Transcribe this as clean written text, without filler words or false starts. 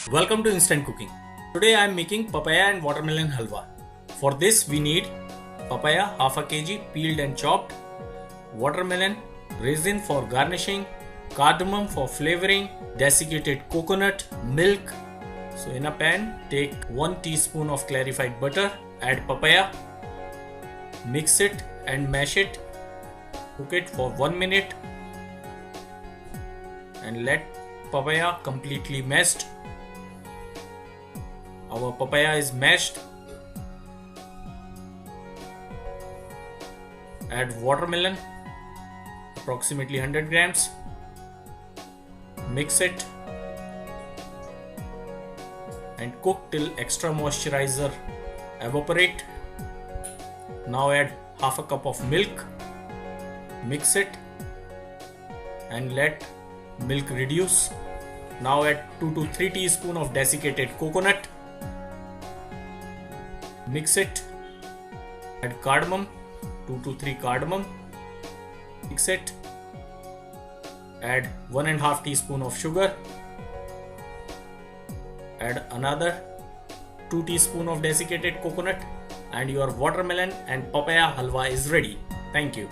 Welcome to Instant Cooking. Today I am making papaya and watermelon halwa. For this we need papaya half a kg peeled and chopped, watermelon, raisin for garnishing, cardamom for flavoring, desiccated coconut, milk. So in a pan take 1 teaspoon of clarified butter, add papaya, mix it and mash it, cook it for 1 minute and let papaya completely mashed. Our papaya is mashed. Add watermelon, approximately 100 grams. Mix it and cook till extra moisturizer evaporate. Now add half a cup of milk. Mix it and let milk reduce. Now add 2 to 3 teaspoons of desiccated coconut. Mix it. Add cardamom, 2 to 3 cardamom. Mix it. Add 1.5 teaspoon of sugar. Add another 2 teaspoon of desiccated coconut and your watermelon and papaya halwa is ready. Thank you.